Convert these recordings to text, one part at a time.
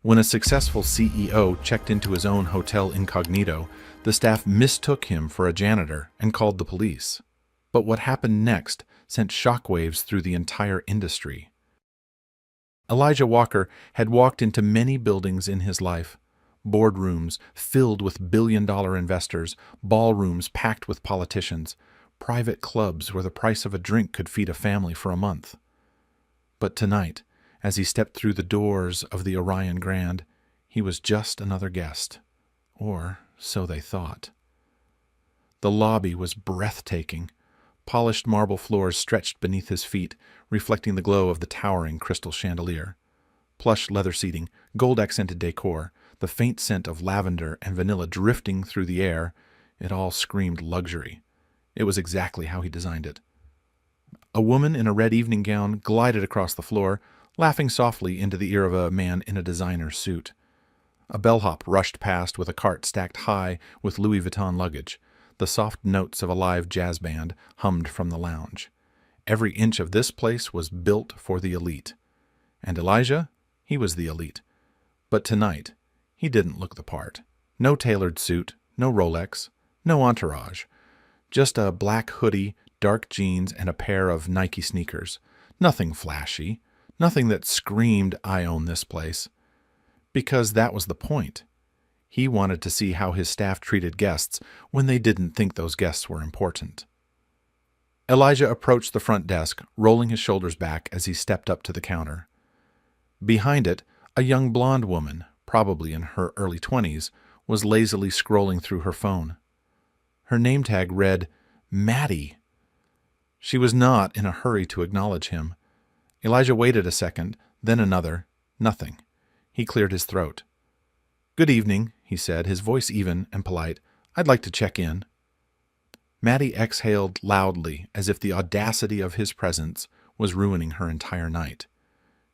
When a successful CEO checked into his own hotel incognito, the staff mistook him for a janitor and called the police. But what happened next sent shockwaves through the entire industry. Elijah Walker had walked into many buildings in his life. Boardrooms filled with billion-dollar investors, ballrooms packed with politicians, private clubs where the price of a drink could feed a family for a month. But tonight, as he stepped through the doors of the Orion Grand, he was just another guest. Or so they thought. The lobby was breathtaking. Polished marble floors stretched beneath his feet, reflecting the glow of the towering crystal chandelier. Plush leather seating, gold-accented decor, the faint scent of lavender and vanilla drifting through the air, it all screamed luxury. It was exactly how he designed it. A woman in a red evening gown glided across the floor, laughing softly into the ear of a man in a designer suit. A bellhop rushed past with a cart stacked high with Louis Vuitton luggage. The soft notes of a live jazz band hummed from the lounge. Every inch of this place was built for the elite. And Elijah, he was the elite. But tonight, he didn't look the part. No tailored suit, no Rolex, no entourage. Just a black hoodie, dark jeans, and a pair of Nike sneakers. Nothing flashy. Nothing that screamed, "I own this place." Because that was the point. He wanted to see how his staff treated guests when they didn't think those guests were important. Elijah approached the front desk, rolling his shoulders back as he stepped up to the counter. Behind it, a young blonde woman, probably in her early 20s, was lazily scrolling through her phone. Her name tag read, Maddie. She was not in a hurry to acknowledge him. Elijah waited a second, then another. Nothing. He cleared his throat. "Good evening," he said, his voice even and polite. "I'd like to check in." Maddie exhaled loudly, as if the audacity of his presence was ruining her entire night.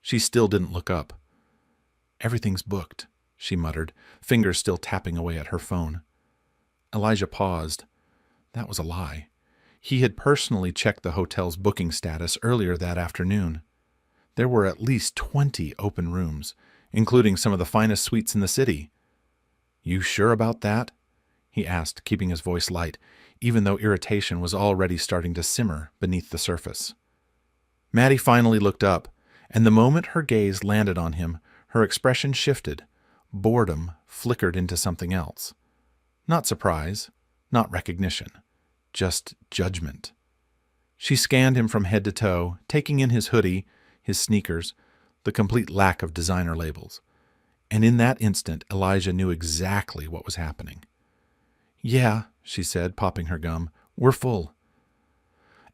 She still didn't look up. "Everything's booked," she muttered, fingers still tapping away at her phone. Elijah paused. That was a lie. He had personally checked the hotel's booking status earlier that afternoon. There were at least 20 open rooms, including some of the finest suites in the city. "You sure about that?" he asked, keeping his voice light, even though irritation was already starting to simmer beneath the surface. Maddie finally looked up, and the moment her gaze landed on him, her expression shifted. Boredom flickered into something else. Not surprise, not recognition, just judgment. She scanned him from head to toe, taking in his hoodie, his sneakers, the complete lack of designer labels. And in that instant, Elijah knew exactly what was happening. "Yeah," she said, popping her gum, "we're full."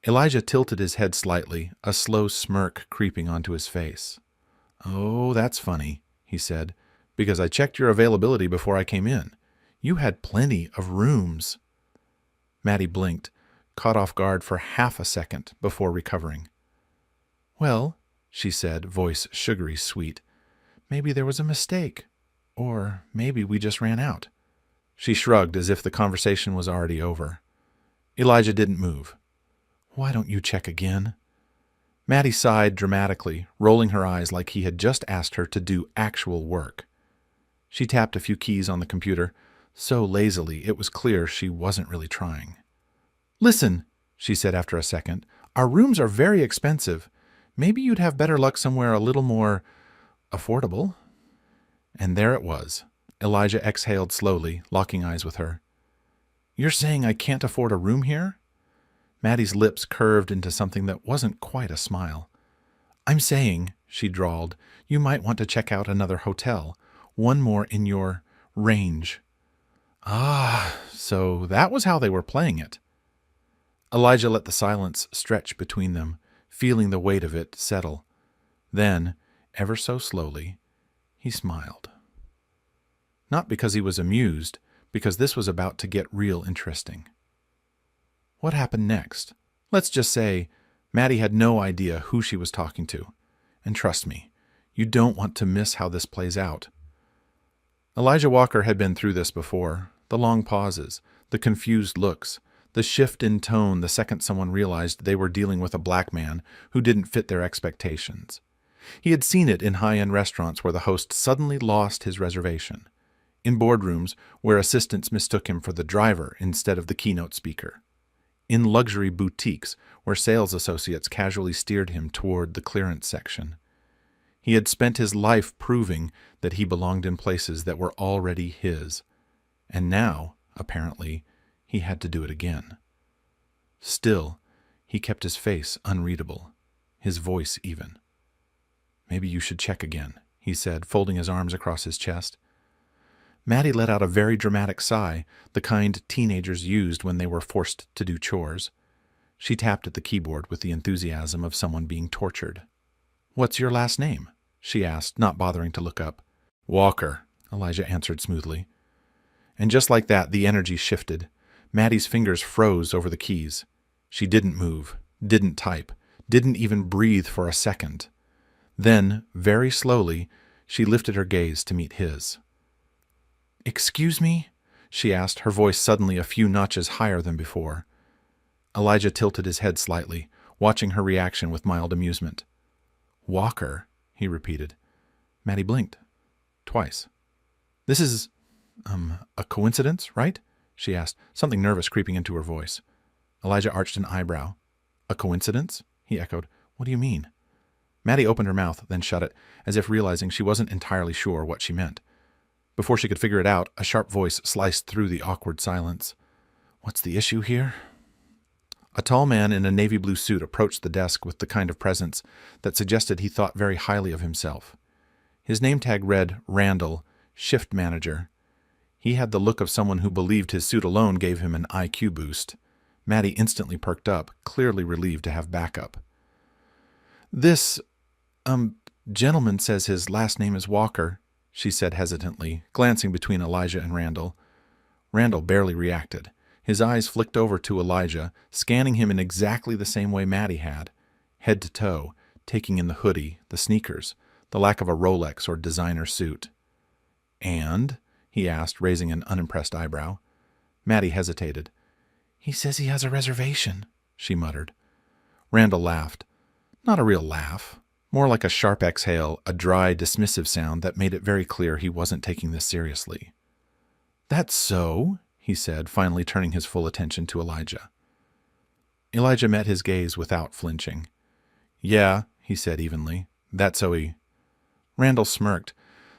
Elijah tilted his head slightly, a slow smirk creeping onto his face. "Oh, that's funny," he said, "because I checked your availability before I came in. You had plenty of rooms." Maddie blinked, caught off guard for half a second before recovering. "Well," she said, voice sugary sweet, "maybe there was a mistake. Or maybe we just ran out." She shrugged as if the conversation was already over. Elijah didn't move. "Why don't you check again?" Maddie sighed dramatically, rolling her eyes like he had just asked her to do actual work. She tapped a few keys on the computer, so lazily it was clear she wasn't really trying. "Listen," she said after a second, "our rooms are very expensive. Maybe you'd have better luck somewhere a little more affordable." And there it was. Elijah exhaled slowly, locking eyes with her. "You're saying I can't afford a room here?" Maddie's lips curved into something that wasn't quite a smile. "I'm saying," she drawled, "you might want to check out another hotel, one more in your range." Ah, so that was how they were playing it. Elijah let the silence stretch between them, feeling the weight of it settle. Then, ever so slowly, he smiled. Not because he was amused, because this was about to get real interesting. What happened next? Let's just say Maddie had no idea who she was talking to. And trust me, you don't want to miss how this plays out. Elijah Walker had been through this before. The long pauses, the confused looks, the shift in tone the second someone realized they were dealing with a black man who didn't fit their expectations. He had seen it in high-end restaurants where the host suddenly lost his reservation, in boardrooms where assistants mistook him for the driver instead of the keynote speaker, in luxury boutiques where sales associates casually steered him toward the clearance section. He had spent his life proving that he belonged in places that were already his, and now, apparently, he had to do it again. Still, he kept his face unreadable, his voice even. "Maybe you should check again," he said, folding his arms across his chest. Maddie let out a very dramatic sigh, the kind teenagers used when they were forced to do chores. She tapped at the keyboard with the enthusiasm of someone being tortured. "What's your last name?" she asked, not bothering to look up. "Walker," Elijah answered smoothly. And just like that, the energy shifted. Maddie's fingers froze over the keys. She didn't move, didn't type, didn't even breathe for a second. Then, very slowly, she lifted her gaze to meet his. "Excuse me?" she asked, her voice suddenly a few notches higher than before. Elijah tilted his head slightly, watching her reaction with mild amusement. "Walker," he repeated. Maddie blinked. Twice. "This is, a coincidence, right?" she asked, something nervous creeping into her voice. Elijah arched an eyebrow. "A coincidence?" he echoed. "What do you mean?" Maddie opened her mouth, then shut it, as if realizing she wasn't entirely sure what she meant. Before she could figure it out, a sharp voice sliced through the awkward silence. "What's the issue here?" A tall man in a navy blue suit approached the desk with the kind of presence that suggested he thought very highly of himself. His name tag read Randall, shift manager. He had the look of someone who believed his suit alone gave him an IQ boost. Maddie instantly perked up, clearly relieved to have backup. "This, gentleman says his last name is Walker," she said hesitantly, glancing between Elijah and Randall. Randall barely reacted. His eyes flicked over to Elijah, scanning him in exactly the same way Maddie had, head to toe, taking in the hoodie, the sneakers, the lack of a Rolex or designer suit. "And?" he asked, raising an unimpressed eyebrow. Maddie hesitated. "He says he has a reservation," she muttered. Randall laughed. Not a real laugh. More like a sharp exhale, a dry, dismissive sound that made it very clear he wasn't taking this seriously. "That's so?" he said, finally turning his full attention to Elijah. Elijah met his gaze without flinching. "Yeah," he said evenly. "That's so he—" Randall smirked,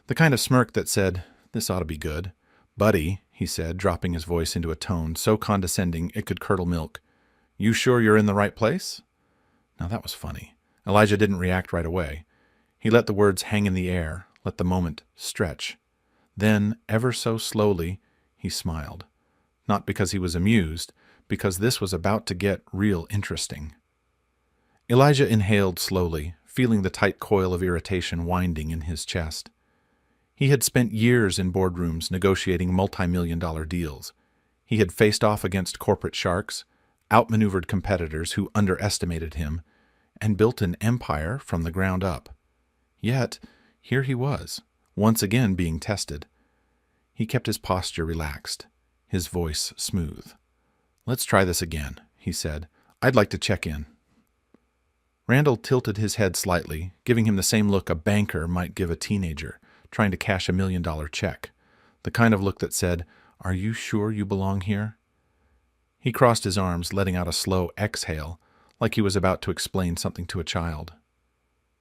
the kind of smirk that said, "This ought to be good." "Buddy," he said, dropping his voice into a tone so condescending it could curdle milk. "You sure you're in the right place?" Now that was funny. Elijah didn't react right away. He let the words hang in the air, let the moment stretch. Then, ever so slowly, he smiled. Not because he was amused, because this was about to get real interesting. Elijah inhaled slowly, feeling the tight coil of irritation winding in his chest. He had spent years in boardrooms negotiating multi-million-dollar deals. He had faced off against corporate sharks, outmaneuvered competitors who underestimated him, and built an empire from the ground up. Yet, here he was, once again being tested. He kept his posture relaxed, his voice smooth. "Let's try this again," he said. "I'd like to check in." Randall tilted his head slightly, giving him the same look a banker might give a teenager trying to cash $1 million check, the kind of look that said, "Are you sure you belong here?" He crossed his arms, letting out a slow exhale, like he was about to explain something to a child.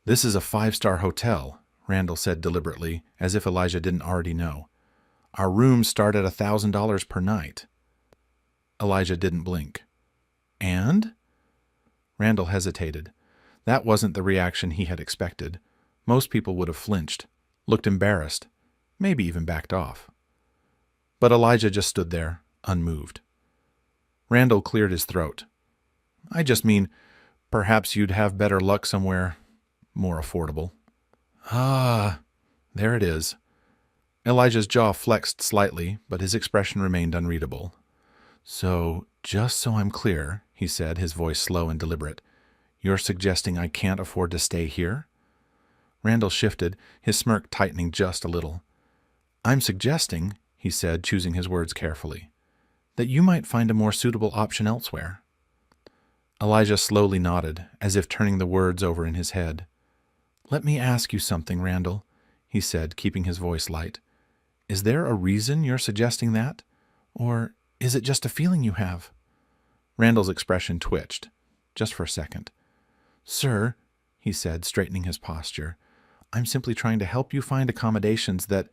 "This is a 5-star hotel," Randall said deliberately, as if Elijah didn't already know. "Our rooms start at $1,000 per night." Elijah didn't blink. "And?" Randall hesitated. That wasn't the reaction he had expected. Most people would have flinched, looked embarrassed, maybe even backed off. But Elijah just stood there, unmoved. Randall cleared his throat. "I just mean, perhaps you'd have better luck somewhere more affordable." "Ah, there it is." Elijah's jaw flexed slightly, but his expression remained unreadable. "So, just so I'm clear," he said, his voice slow and deliberate, "you're suggesting I can't afford to stay here?" Randall shifted, his smirk tightening just a little. "I'm suggesting," he said, choosing his words carefully, "that you might find a more suitable option elsewhere." Elijah slowly nodded, as if turning the words over in his head. "Let me ask you something, Randall," he said, keeping his voice light. "Is there a reason you're suggesting that? Or is it just a feeling you have?" Randall's expression twitched, just for a second. "Sir," he said, straightening his posture, "I'm simply trying to help you find accommodations that—"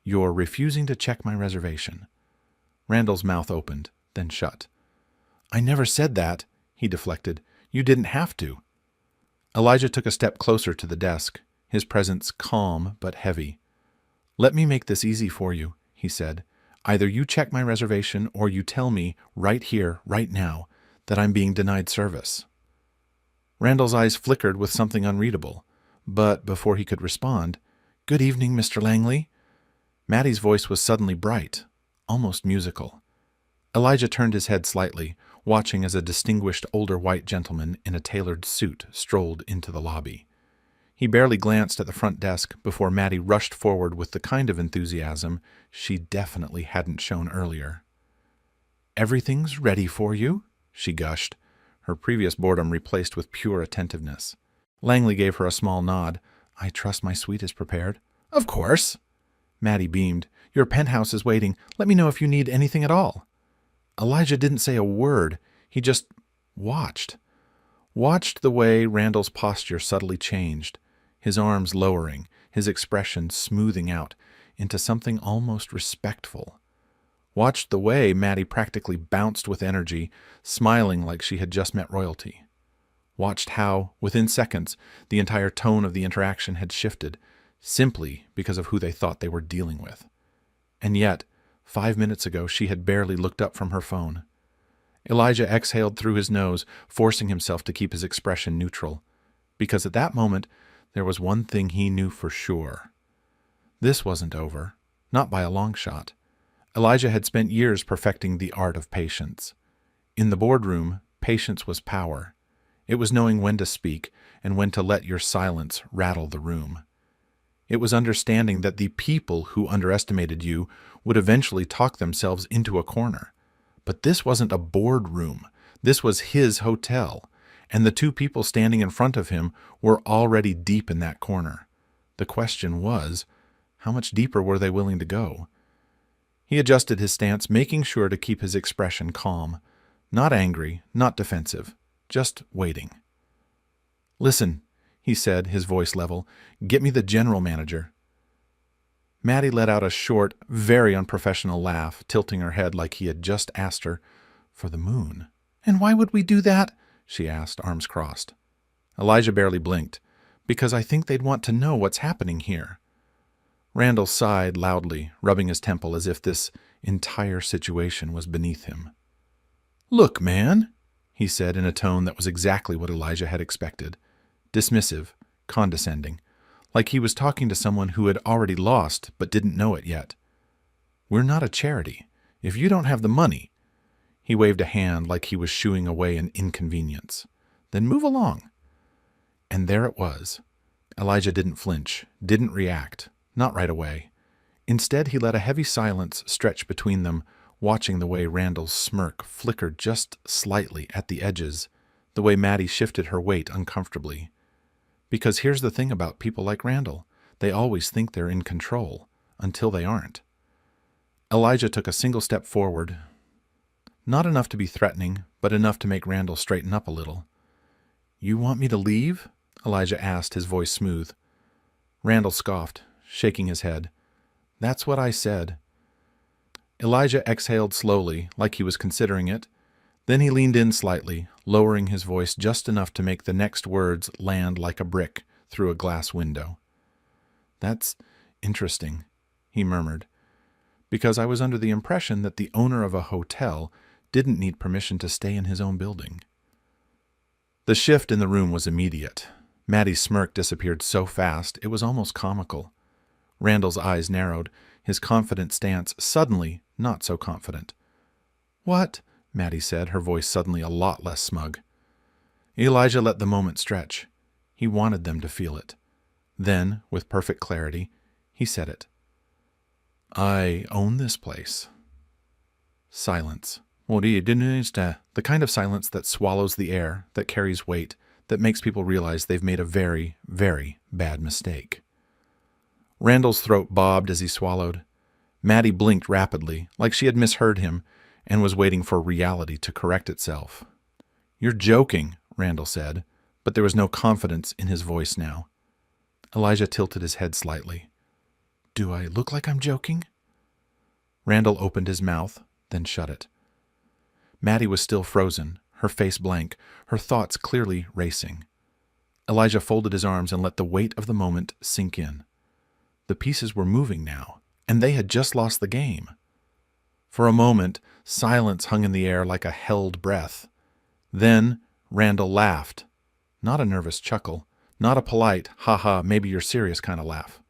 "You're refusing to check my reservation." Randall's mouth opened, then shut. "I never said that," he deflected. "You didn't have to." Elijah took a step closer to the desk, his presence calm but heavy. "Let me make this easy for you," he said. "Either you check my reservation or you tell me, right here, right now, that I'm being denied service." Randall's eyes flickered with something unreadable, but before he could respond, "Good evening, Mr. Langley." Maddie's voice was suddenly bright, almost musical. Elijah turned his head slightly, watching as a distinguished older white gentleman in a tailored suit strolled into the lobby. He barely glanced at the front desk before Maddie rushed forward with the kind of enthusiasm she definitely hadn't shown earlier. "Everything's ready for you?" she gushed, her previous boredom replaced with pure attentiveness. Langley gave her a small nod. "I trust my suite is prepared." "Of course." Maddie beamed. "Your penthouse is waiting. Let me know if you need anything at all." Elijah didn't say a word. He just watched. Watched the way Randall's posture subtly changed, his arms lowering, his expression smoothing out into something almost respectful. Watched the way Maddie practically bounced with energy, smiling like she had just met royalty. Watched how, within seconds, the entire tone of the interaction had shifted, simply because of who they thought they were dealing with. And yet, 5 minutes ago, she had barely looked up from her phone. Elijah exhaled through his nose, forcing himself to keep his expression neutral, because at that moment, there was one thing he knew for sure. This wasn't over, not by a long shot. Elijah had spent years perfecting the art of patience. In the boardroom, patience was power. It was knowing when to speak and when to let your silence rattle the room. It was understanding that the people who underestimated you would eventually talk themselves into a corner. But this wasn't a boardroom. This was his hotel, and the two people standing in front of him were already deep in that corner. The question was, how much deeper were they willing to go? He adjusted his stance, making sure to keep his expression calm. Not angry, not defensive, just waiting. "Listen," he said, his voice level, "get me the general manager." Maddie let out a short, very unprofessional laugh, tilting her head like he had just asked her for the moon. "And why would we do that?" she asked, arms crossed. Elijah barely blinked. "Because I think they'd want to know what's happening here." Randall sighed loudly, rubbing his temple as if this entire situation was beneath him. "Look, man," he said in a tone that was exactly what Elijah had expected. Dismissive, condescending, like he was talking to someone who had already lost but didn't know it yet. "We're not a charity. If you don't have the money—" He waved a hand like he was shooing away an inconvenience. "Then move along." And there it was. Elijah didn't flinch, didn't react, not right away. Instead, he let a heavy silence stretch between them, watching the way Randall's smirk flickered just slightly at the edges, the way Maddie shifted her weight uncomfortably. Because here's the thing about people like Randall. They always think they're in control, until they aren't. Elijah took a single step forward. Not enough to be threatening, but enough to make Randall straighten up a little. "You want me to leave?" Elijah asked, his voice smooth. Randall scoffed, shaking his head. "That's what I said." Elijah exhaled slowly, like he was considering it. Then he leaned in slightly, lowering his voice just enough to make the next words land like a brick through a glass window. "That's interesting," he murmured, "because I was under the impression that the owner of a hotel didn't need permission to stay in his own building." The shift in the room was immediate. Maddie's smirk disappeared so fast it was almost comical. Randall's eyes narrowed, his confident stance suddenly not so confident. "What?" Maddie said, her voice suddenly a lot less smug. Elijah let the moment stretch. He wanted them to feel it. Then, with perfect clarity, he said it. "I own this place." Silence. The kind of silence that swallows the air, that carries weight, that makes people realize they've made a very, very bad mistake. Randall's throat bobbed as he swallowed. Maddie blinked rapidly, like she had misheard him, and was waiting for reality to correct itself. "You're joking," Randall said, but there was no confidence in his voice now. Elijah tilted his head slightly. "Do I look like I'm joking?" Randall opened his mouth, then shut it. Maddie was still frozen, her face blank, her thoughts clearly racing. Elijah folded his arms and let the weight of the moment sink in. The pieces were moving now, and they had just lost the game. For a moment, silence hung in the air like a held breath. Then Randall laughed. Not a nervous chuckle, not a polite, ha-ha, maybe you're serious kind of laugh.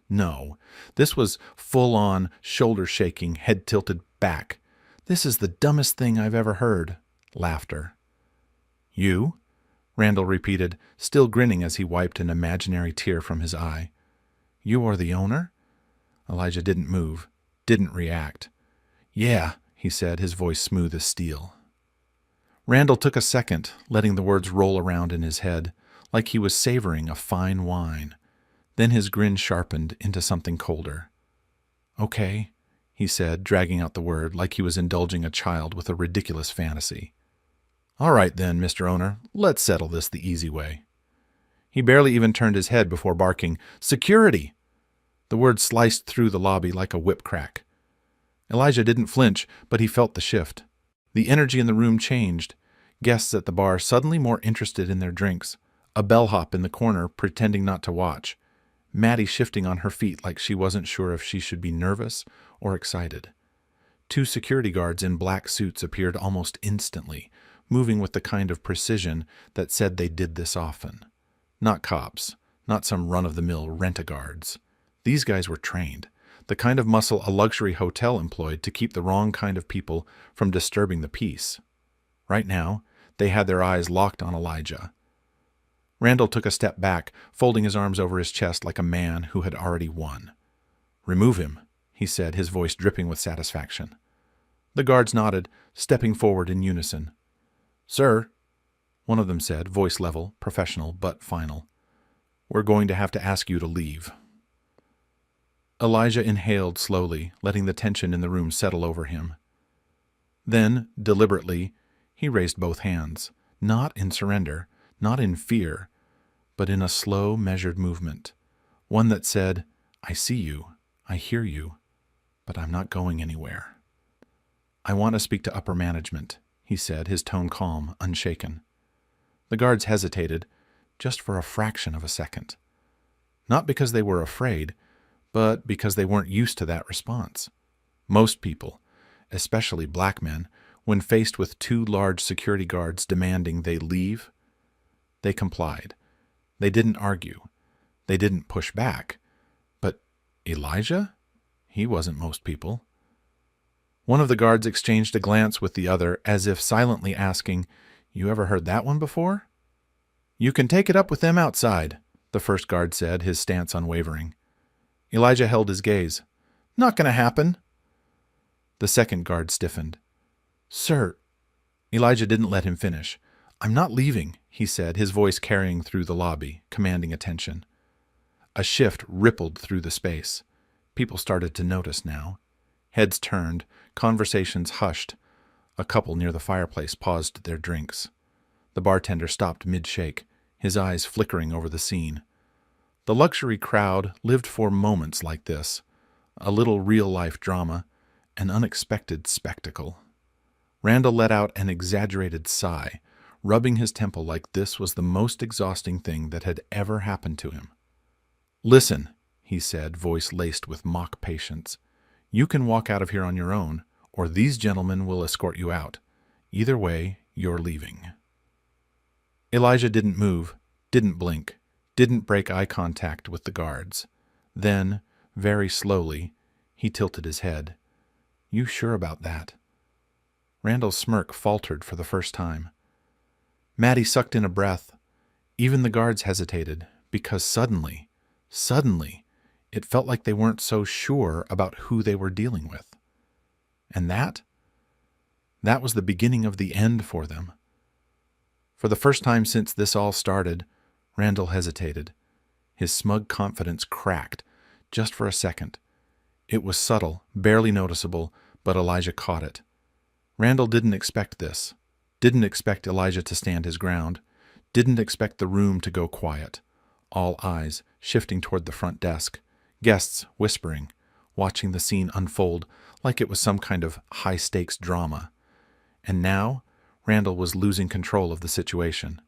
No, this was full-on, shoulder-shaking, head-tilted back. "This is the dumbest thing I've ever heard." Laughter. "You?" Randall repeated, still grinning as he wiped an imaginary tear from his eye. "You are the owner?" Elijah didn't move, didn't react. "Yeah," he said, his voice smooth as steel. Randall took a second, letting the words roll around in his head, like he was savoring a fine wine. Then his grin sharpened into something colder. "Okay," he said, dragging out the word like he was indulging a child with a ridiculous fantasy. "All right then, Mr. Owner, let's settle this the easy way." He barely even turned his head before barking, "Security!" The word sliced through the lobby like a whip crack. Elijah didn't flinch, but he felt the shift. The energy in the room changed. Guests at the bar suddenly more interested in their drinks. A bellhop in the corner pretending not to watch. Maddie shifting on her feet like she wasn't sure if she should be nervous or excited. 2 security guards in black suits appeared almost instantly, moving with the kind of precision that said they did this often. Not cops, not some run-of-the-mill rent-a-guards. These guys were trained, the kind of muscle a luxury hotel employed to keep the wrong kind of people from disturbing the peace. Right now, they had their eyes locked on Elijah. Randall took a step back, folding his arms over his chest like a man who had already won. "Remove him," he said, his voice dripping with satisfaction. The guards nodded, stepping forward in unison. "Sir," one of them said, voice level, professional, but final, "we're going to have to ask you to leave." Elijah inhaled slowly, letting the tension in the room settle over him. Then, deliberately, he raised both hands, not in surrender, not in fear, but in a slow, measured movement, one that said, "I see you, I hear you, but I'm not going anywhere." "I want to speak to upper management," he said, his tone calm, unshaken. The guards hesitated, just for a fraction of a second. Not because they were afraid, but because they weren't used to that response. Most people, especially black men, when faced with 2 large security guards demanding they leave, they complied. They didn't argue. They didn't push back. But Elijah? He wasn't most people. One of the guards exchanged a glance with the other, as if silently asking, "You ever heard that one before?" "You can take it up with them outside," the first guard said, his stance unwavering. Elijah held his gaze. "Not going to happen." The second guard stiffened. "Sir." Elijah didn't let him finish. "I'm not leaving," he said, his voice carrying through the lobby, commanding attention. A shift rippled through the space. People started to notice now. Heads turned, conversations hushed. A couple near the fireplace paused their drinks. The bartender stopped mid-shake, his eyes flickering over the scene. The luxury crowd lived for moments like this, a little real-life drama, an unexpected spectacle. Randall let out an exaggerated sigh, rubbing his temple like this was the most exhausting thing that had ever happened to him. "Listen," he said, voice laced with mock patience. "You can walk out of here on your own, or these gentlemen will escort you out. Either way, you're leaving." Elijah didn't move, didn't blink, didn't break eye contact with the guards. Then, very slowly, he tilted his head. "You sure about that?" Randall's smirk faltered for the first time. Maddie sucked in a breath. Even the guards hesitated, because suddenly, it felt like they weren't so sure about who they were dealing with. And that was the beginning of the end for them. For the first time since this all started, Randall hesitated. His smug confidence cracked, just for a second. It was subtle, barely noticeable, but Elijah caught it. Randall didn't expect this. Didn't expect Elijah to stand his ground. Didn't expect the room to go quiet. All eyes shifting toward the front desk. Guests whispering, watching the scene unfold like it was some kind of high-stakes drama. And now, Randall was losing control of the situation.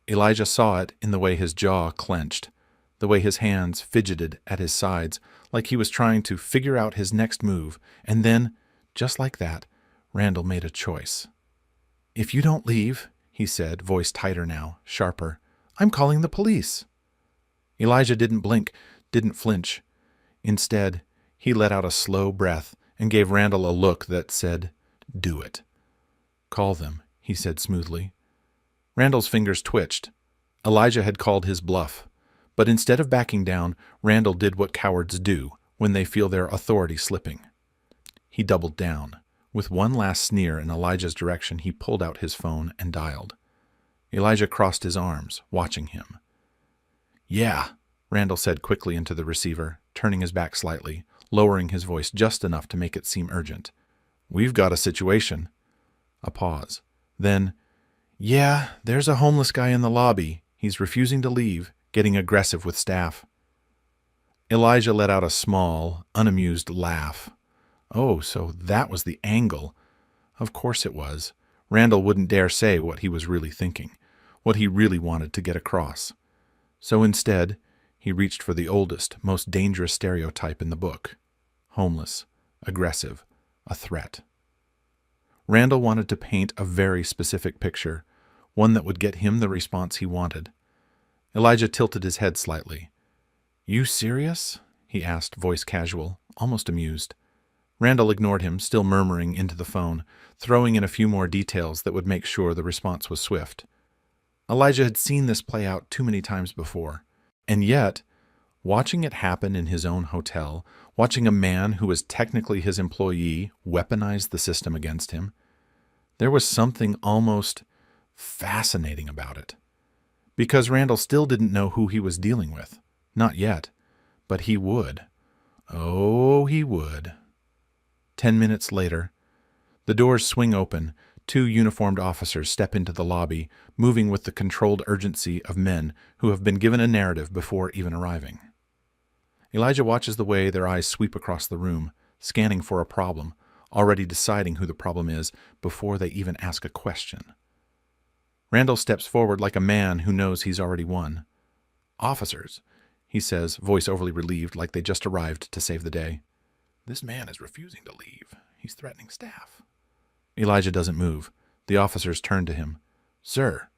Elijah saw it in the way his jaw clenched, the way his hands fidgeted at his sides, like he was trying to figure out his next move, and then, just like that, Randall made a choice. "If you don't leave," he said, voice tighter now, sharper, "I'm calling the police." Elijah didn't blink, didn't flinch. Instead, he let out a slow breath and gave Randall a look that said, "Do it." "Call them," he said smoothly. Randall's fingers twitched. Elijah had called his bluff. But instead of backing down, Randall did what cowards do when they feel their authority slipping. He doubled down. With one last sneer in Elijah's direction, he pulled out his phone and dialed. Elijah crossed his arms, watching him. "Yeah," Randall said quickly into the receiver, turning his back slightly, lowering his voice just enough to make it seem urgent. "We've got a situation." A pause. Then, "Yeah, there's a homeless guy in the lobby. He's refusing to leave, getting aggressive with staff." Elijah let out a small, unamused laugh. Oh, so that was the angle. Of course it was. Randall wouldn't dare say what he was really thinking, what he really wanted to get across. So instead, he reached for the oldest, most dangerous stereotype in the book. Homeless, aggressive, a threat. Randall wanted to paint a very specific picture, one that would get him the response he wanted. Elijah tilted his head slightly. "You serious?" he asked, voice casual, almost amused. Randall ignored him, still murmuring into the phone, throwing in a few more details that would make sure the response was swift. Elijah had seen this play out too many times before. And yet, watching it happen in his own hotel, watching a man who was technically his employee weaponize the system against him, there was something almost fascinating about it. Because Randall still didn't know who he was dealing with. Not yet. But he would. Oh, he would. 10 minutes later, the doors swing open. 2 uniformed officers step into the lobby, moving with the controlled urgency of men who have been given a narrative before even arriving. Elijah watches the way their eyes sweep across the room, scanning for a problem, already deciding who the problem is before they even ask a question. Randall steps forward like a man who knows he's already won. "Officers," he says, voice overly relieved like they just arrived to save the day. "This man is refusing to leave. He's threatening staff." Elijah doesn't move. The officers turn to him. "Sir,"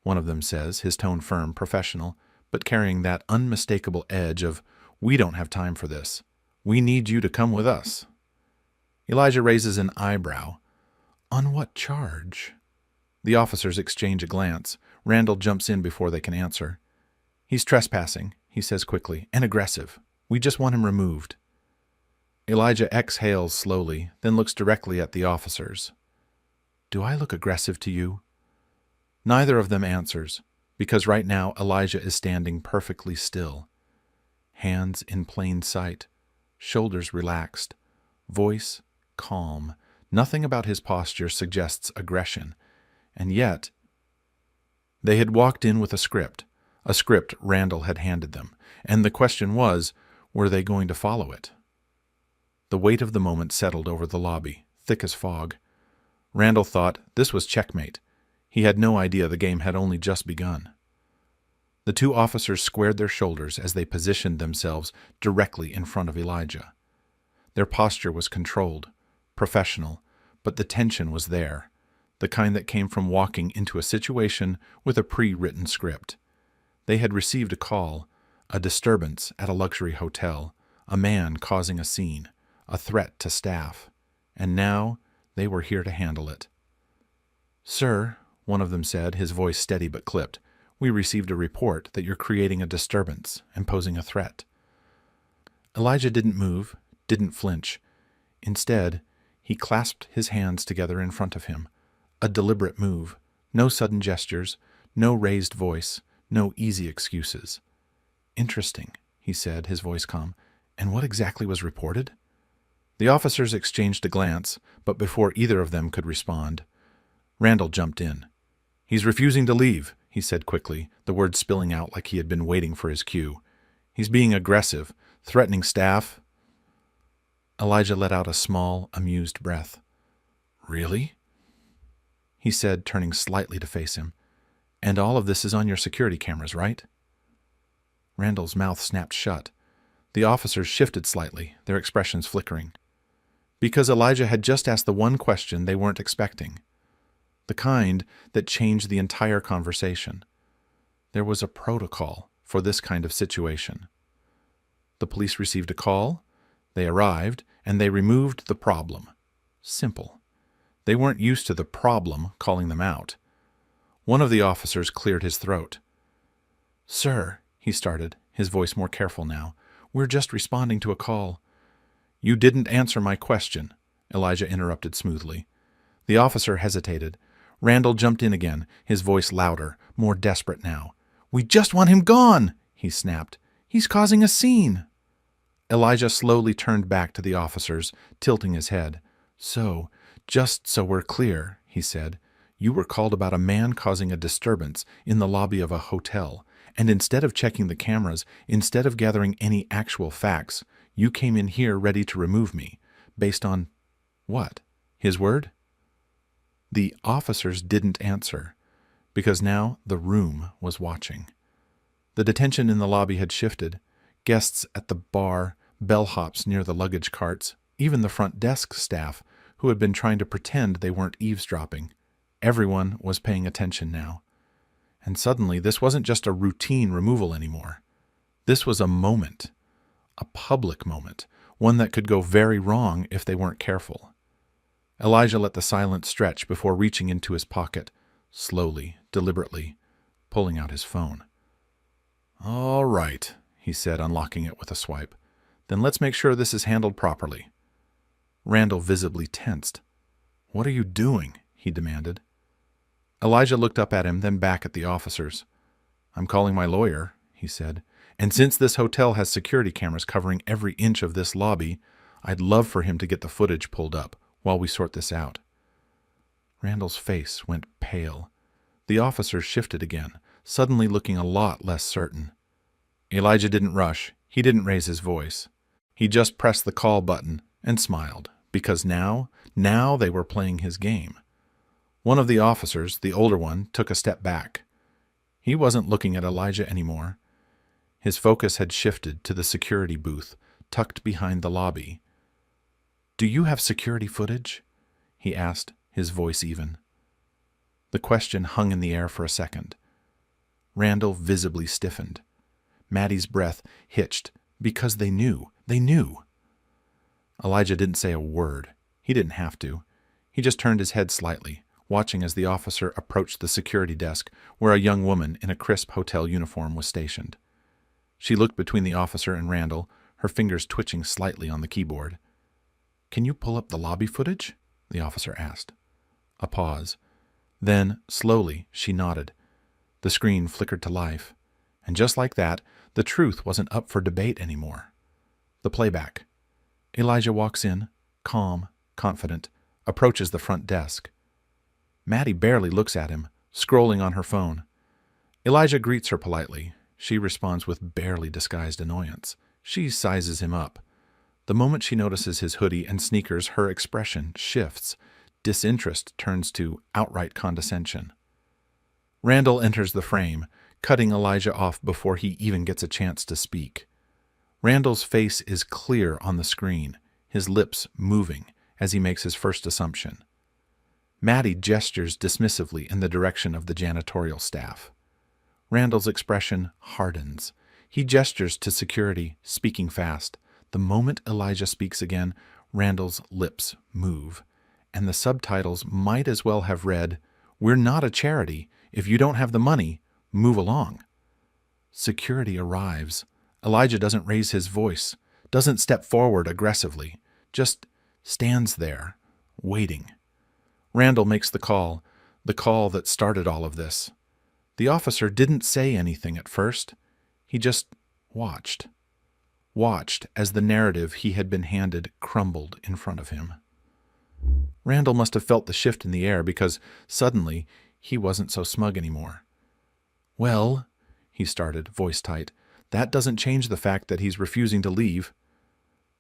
one of them says, his tone firm, professional, but carrying that unmistakable edge of, "We don't have time for this. We need you to come with us." Elijah raises an eyebrow. "On what charge?" The officers exchange a glance. Randall jumps in before they can answer. "He's trespassing," he says quickly, "and aggressive. We just want him removed." Elijah exhales slowly, then looks directly at the officers. "Do I look aggressive to you?" Neither of them answers, because right now Elijah is standing perfectly still. Hands in plain sight, shoulders relaxed, voice calm. Nothing about his posture suggests aggression. And yet, they had walked in with a script Randall had handed them, and the question was, were they going to follow it? The weight of the moment settled over the lobby, thick as fog. Randall thought this was checkmate. He had no idea the game had only just begun. The 2 officers squared their shoulders as they positioned themselves directly in front of Elijah. Their posture was controlled, professional, but the tension was there, the kind that came from walking into a situation with a pre-written script. They had received a call, a disturbance at a luxury hotel, a man causing a scene, a threat to staff, and now they were here to handle it. "Sir," one of them said, his voice steady but clipped, "we received a report that you're creating a disturbance and posing a threat." Elijah didn't move, didn't flinch. Instead, he clasped his hands together in front of him, a deliberate move, No sudden gestures, no raised voice, no easy excuses. "Interesting," he said, his voice calm. "And what exactly was reported?" The officers exchanged a glance, but before either of them could respond, Randall jumped in. "He's refusing to leave," he said quickly, the words spilling out like he had been waiting for his cue. "He's being aggressive, threatening staff." Elijah let out a small, amused breath. "Really?" he said, turning slightly to face him. "And all of this is on your security cameras, right?" Randall's mouth snapped shut. The officers shifted slightly, their expressions flickering. Because Elijah had just asked the one question they weren't expecting. The kind that changed the entire conversation. There was a protocol for this kind of situation. The police received a call, they arrived, and they removed the problem. Simple. They weren't used to the problem calling them out. One of the officers cleared his throat. "Sir," he started, his voice more careful now, "we're just responding to a call." "You didn't answer my question," Elijah interrupted smoothly. The officer hesitated. Randall jumped in again, his voice louder, more desperate now. "We just want him gone," he snapped. "He's causing a scene." Elijah slowly turned back to the officers, tilting his head. Just so we're clear," he said, "you were called about a man causing a disturbance in the lobby of a hotel, and instead of checking the cameras, instead of gathering any actual facts, you came in here ready to remove me, based on what? His word?" The officers didn't answer, because now the room was watching. The detention in the lobby had shifted. Guests at the bar, bellhops near the luggage carts, even the front desk staff, who had been trying to pretend they weren't eavesdropping. Everyone was paying attention now. And suddenly, this wasn't just a routine removal anymore. This was a moment, a public moment, one that could go very wrong if they weren't careful. Elijah let the silence stretch before reaching into his pocket, slowly, deliberately, pulling out his phone. "All right," he said, unlocking it with a swipe. "Then let's make sure this is handled properly." Randall visibly tensed. "What are you doing?" he demanded. Elijah looked up at him, then back at the officers. "I'm calling my lawyer," he said. "And since this hotel has security cameras covering every inch of this lobby, I'd love for him to get the footage pulled up while we sort this out." Randall's face went pale. The officers shifted again, suddenly looking a lot less certain. Elijah didn't rush. He didn't raise his voice. He just pressed the call button and smiled, because now they were playing his game. One of the officers, the older one, took a step back. He wasn't looking at Elijah anymore. His focus had shifted to the security booth, tucked behind the lobby. "Do you have security footage?" he asked, his voice even. The question hung in the air for a second. Randall visibly stiffened. Maddie's breath hitched, because they knew. They knew. Elijah didn't say a word. He didn't have to. He just turned his head slightly, watching as the officer approached the security desk where a young woman in a crisp hotel uniform was stationed. She looked between the officer and Randall, her fingers twitching slightly on the keyboard. "Can you pull up the lobby footage?" the officer asked. A pause. Then, slowly, she nodded. The screen flickered to life. And just like that, the truth wasn't up for debate anymore. The playback. Elijah walks in, calm, confident, approaches the front desk. Maddie barely looks at him, scrolling on her phone. Elijah greets her politely. She responds with barely disguised annoyance. She sizes him up. The moment she notices his hoodie and sneakers, her expression shifts. Disinterest turns to outright condescension. Randall enters the frame, cutting Elijah off before he even gets a chance to speak. Randall's face is clear on the screen, his lips moving as he makes his first assumption. Maddie gestures dismissively in the direction of the janitorial staff. Randall's expression hardens. He gestures to security, speaking fast. The moment Elijah speaks again, Randall's lips move, and the subtitles might as well have read, "We're not a charity. If you don't have the money, move along." Security arrives. Elijah doesn't raise his voice, doesn't step forward aggressively, just stands there, waiting. Randall makes the call. the call that started all of this. The officer didn't say anything at first. He just watched. Watched as the narrative he had been handed crumbled in front of him. Randall must have felt the shift in the air because suddenly he wasn't so smug anymore. "Well," he started, voice tight, "that doesn't change the fact that he's refusing to leave."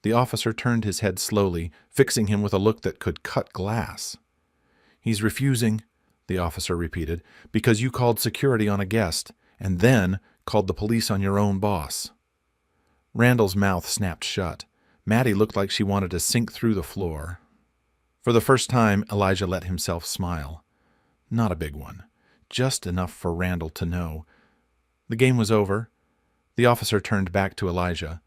The officer turned his head slowly, fixing him with a look that could cut glass. "He's refusing," the officer repeated, "because you called security on a guest, and then called the police on your own boss." Randall's mouth snapped shut. Maddie looked like she wanted to sink through the floor. For the first time, Elijah let himself smile. Not a big one. Just enough for Randall to know. The game was over. The officer turned back to Elijah.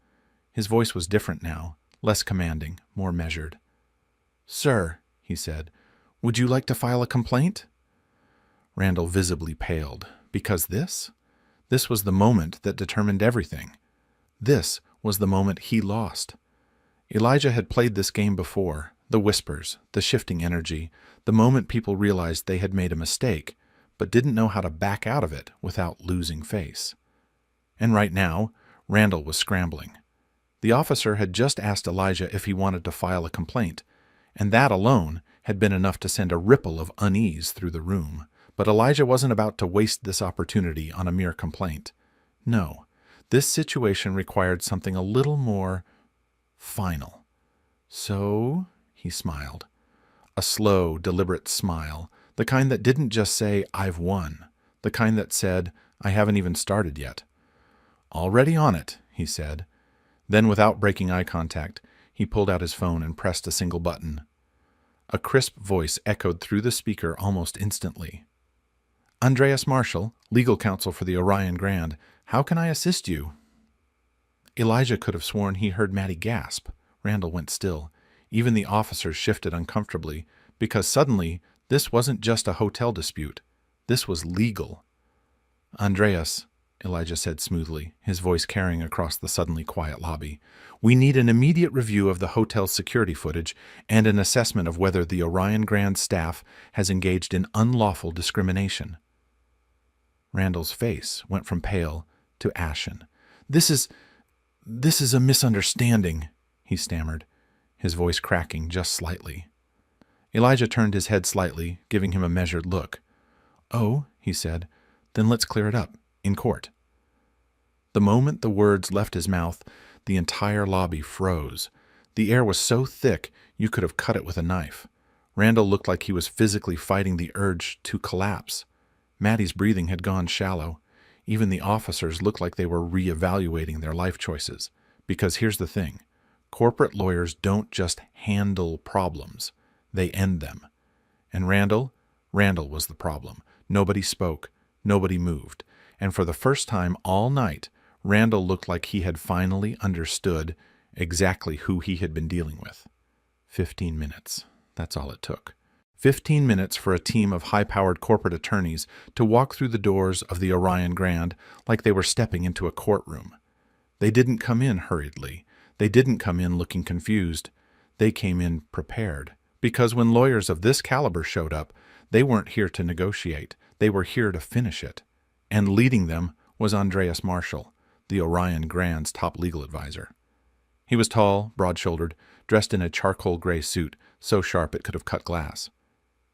His voice was different now, less commanding, more measured. "Sir," he said, "would you like to file a complaint?" Randall visibly paled. Because this was the moment that determined everything. This was the moment he lost. Elijah had played this game before. The whispers, the shifting energy, the moment people realized they had made a mistake, but didn't know how to back out of it without losing face. And right now, Randall was scrambling. The officer had just asked Elijah if he wanted to file a complaint, and that alone had been enough to send a ripple of unease through the room. But Elijah wasn't about to waste this opportunity on a mere complaint. No, this situation required something a little more final. "So," he smiled. A slow, deliberate smile, the kind that didn't just say, "I've won," the kind that said, "I haven't even started yet." "Already on it," he said. Then, without breaking eye contact, he pulled out his phone and pressed a single button. A crisp voice echoed through the speaker almost instantly. "Andreas Marshall, legal counsel for the Orion Grand. How can I assist you?" Elijah could have sworn he heard Maddie gasp. Randall went still. Even the officers shifted uncomfortably, because suddenly this wasn't just a hotel dispute. This was legal. "Andreas," Elijah said smoothly, his voice carrying across the suddenly quiet lobby, "we need an immediate review of the hotel's security footage and an assessment of whether the Orion Grand staff has engaged in unlawful discrimination." Randall's face went from pale to ashen. This is a misunderstanding," he stammered, his voice cracking just slightly. Elijah turned his head slightly, giving him a measured look. "Oh," he said, "then let's clear it up, in court." The moment the words left his mouth, the entire lobby froze. The air was so thick you could have cut it with a knife. Randall looked like he was physically fighting the urge to collapse. Maddie's breathing had gone shallow. Even the officers looked like they were re-evaluating their life choices. Because here's the thing. Corporate lawyers don't just handle problems. They end them. And Randall was the problem. Nobody spoke. Nobody moved. And for the first time all night, Randall looked like he had finally understood exactly who he had been dealing with. 15 minutes. That's all it took. 15 minutes for a team of high-powered corporate attorneys to walk through the doors of the Orion Grand like they were stepping into a courtroom. They didn't come in hurriedly. They didn't come in looking confused. They came in prepared. Because when lawyers of this caliber showed up, they weren't here to negotiate. They were here to finish it. And leading them was Andreas Marshall, the Orion Grand's top legal advisor. He was tall, broad-shouldered, dressed in a charcoal gray suit, so sharp it could have cut glass.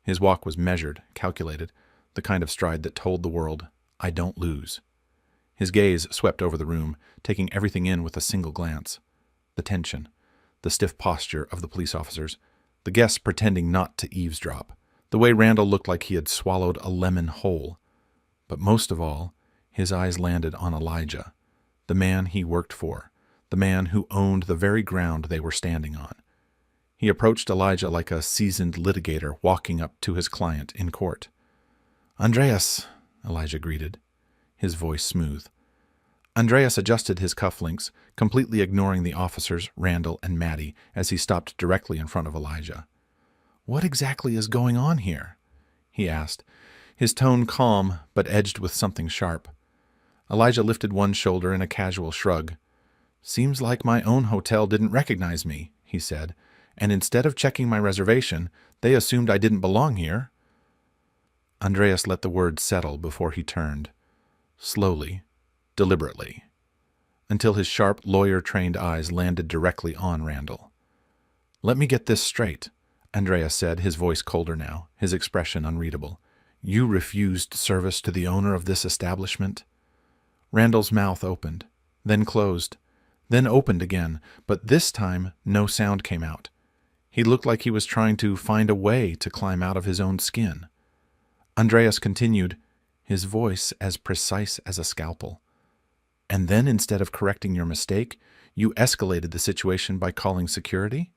His walk was measured, calculated, the kind of stride that told the world, "I don't lose." His gaze swept over the room, taking everything in with a single glance. The tension, the stiff posture of the police officers, the guests pretending not to eavesdrop, the way Randall looked like he had swallowed a lemon whole. But most of all, his eyes landed on Elijah, the man he worked for, the man who owned the very ground they were standing on. He approached Elijah like a seasoned litigator walking up to his client in court. "Andreas," Elijah greeted, his voice smooth. Andreas adjusted his cufflinks, completely ignoring the officers, Randall, and Maddie, as he stopped directly in front of Elijah. "What exactly is going on here?" he asked, his tone calm but edged with something sharp. Elijah lifted one shoulder in a casual shrug. "Seems like my own hotel didn't recognize me," he said, "and instead of checking my reservation, they assumed I didn't belong here." Andreas let the words settle before he turned, slowly, deliberately, until his sharp, lawyer-trained eyes landed directly on Randall. "Let me get this straight," Andreas said, his voice colder now, his expression unreadable. "You refused service to the owner of this establishment?" Randall's mouth opened, then closed, then opened again, but this time no sound came out. He looked like he was trying to find a way to climb out of his own skin. Andreas continued, his voice as precise as a scalpel. "And then, instead of correcting your mistake, you escalated the situation by calling security?"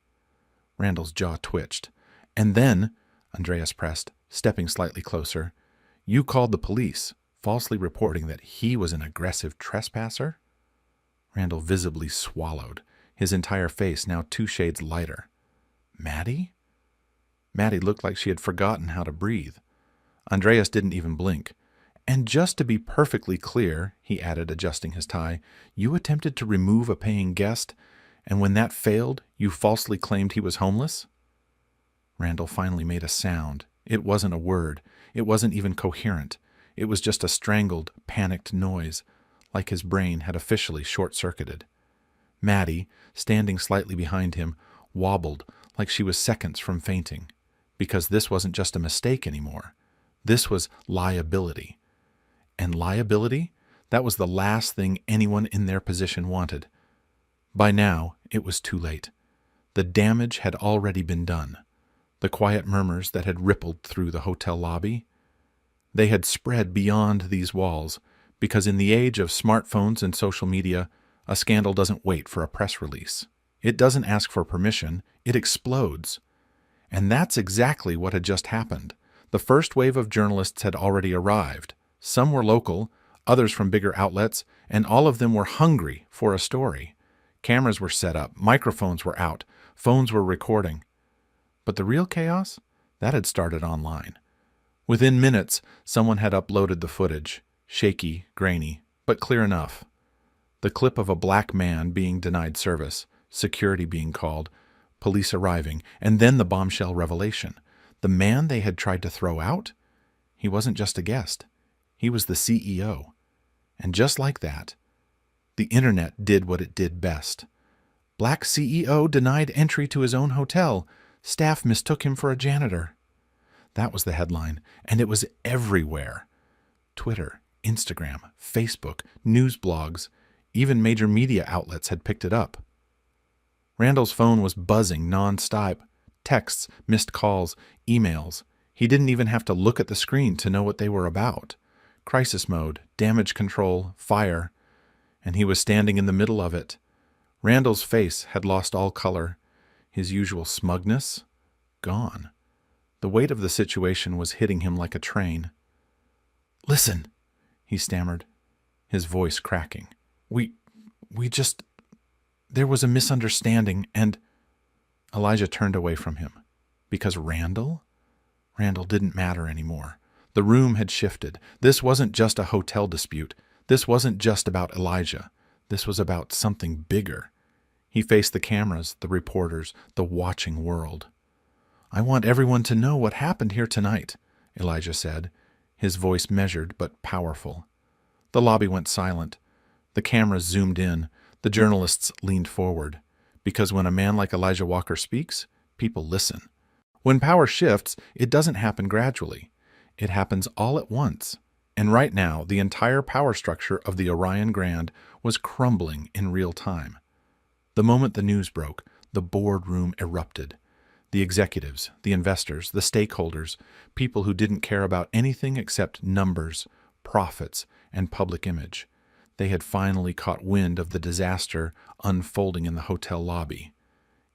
Randall's jaw twitched. "And then," Andreas pressed, stepping slightly closer, "you called the police, falsely reporting that he was an aggressive trespasser?" Randall visibly swallowed, his entire face now 2 shades lighter. "Maddie?" Maddie looked like she had forgotten how to breathe. Andreas didn't even blink. "And just to be perfectly clear," he added, adjusting his tie, "you attempted to remove a paying guest, and when that failed, you falsely claimed he was homeless?" Randall finally made a sound. It wasn't a word. It wasn't even coherent. It was just a strangled, panicked noise, like his brain had officially short-circuited. Maddie, standing slightly behind him, wobbled like she was seconds from fainting, because this wasn't just a mistake anymore. This was liability. And liability, that was the last thing anyone in their position wanted. By now, it was too late. The damage had already been done. The quiet murmurs that had rippled through the hotel lobby, they had spread beyond these walls, because in the age of smartphones and social media, a scandal doesn't wait for a press release. It doesn't ask for permission, it explodes. And that's exactly what had just happened. The first wave of journalists had already arrived. Some were local, others from bigger outlets, and all of them were hungry for a story. Cameras were set up, microphones were out, phones were recording. But the real chaos? That had started online. Within minutes, someone had uploaded the footage, shaky, grainy, but clear enough. The clip of a black man being denied service, security being called, police arriving, and then the bombshell revelation. The man they had tried to throw out? He wasn't just a guest. He was the CEO. And just like that, the internet did what it did best. Black CEO denied entry to his own hotel. Staff mistook him for a janitor. That was the headline, and it was everywhere. Twitter, Instagram, Facebook, news blogs, even major media outlets had picked it up. Randall's phone was buzzing non-stop. Texts, missed calls, emails. He didn't even have to look at the screen to know what they were about. Crisis mode, damage control, fire. And he was standing in the middle of it. Randall's face had lost all color. His usual smugness? Gone. The weight of the situation was hitting him like a train. "Listen," he stammered, his voice cracking. We just... There was a misunderstanding, and... Elijah turned away from him. Because Randall? Randall didn't matter anymore. The room had shifted. This wasn't just a hotel dispute. This wasn't just about Elijah. This was about something bigger. He faced the cameras, the reporters, the watching world. "I want everyone to know what happened here tonight," Elijah said, his voice measured but powerful. The lobby went silent. The cameras zoomed in. The journalists leaned forward. Because when a man like Elijah Walker speaks, people listen. When power shifts, it doesn't happen gradually. It happens all at once. And right now, the entire power structure of the Orion Grand was crumbling in real time. The moment the news broke, the boardroom erupted. The executives, the investors, the stakeholders, people who didn't care about anything except numbers, profits, and public image. They had finally caught wind of the disaster unfolding in the hotel lobby.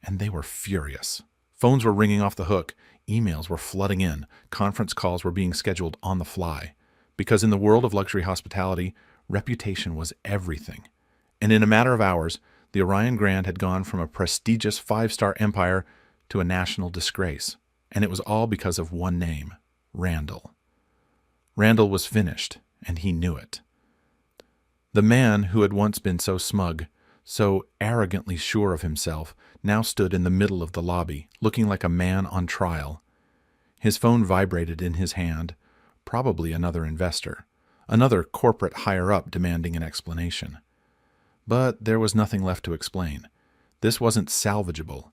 And they were furious. Phones were ringing off the hook. Emails were flooding in. Conference calls were being scheduled on the fly. Because in the world of luxury hospitality, reputation was everything. And in a matter of hours, the Orion Grand had gone from a prestigious 5-star empire to a national disgrace. And it was all because of one name, Randall. Randall was finished, and he knew it. The man who had once been so smug, so arrogantly sure of himself, now stood in the middle of the lobby, looking like a man on trial. His phone vibrated in his hand, Probably another investor, another corporate higher-up demanding an explanation. But there was nothing left to explain. This wasn't salvageable.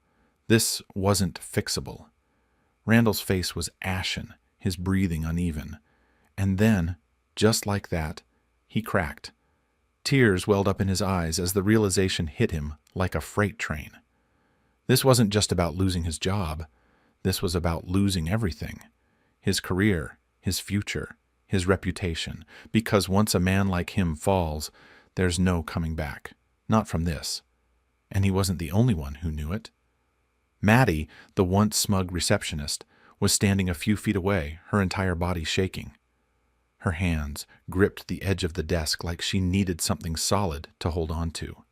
This wasn't fixable. Randall's face was ashen, his breathing uneven. And then, just like that, he cracked. Tears welled up in his eyes as the realization hit him like a freight train. This wasn't just about losing his job. This was about losing everything. His career, his future, his reputation. Because once a man like him falls, there's no coming back. Not from this. And he wasn't the only one who knew it. Maddie, the once smug receptionist, was standing a few feet away, her entire body shaking. Her hands gripped the edge of the desk like she needed something solid to hold on to.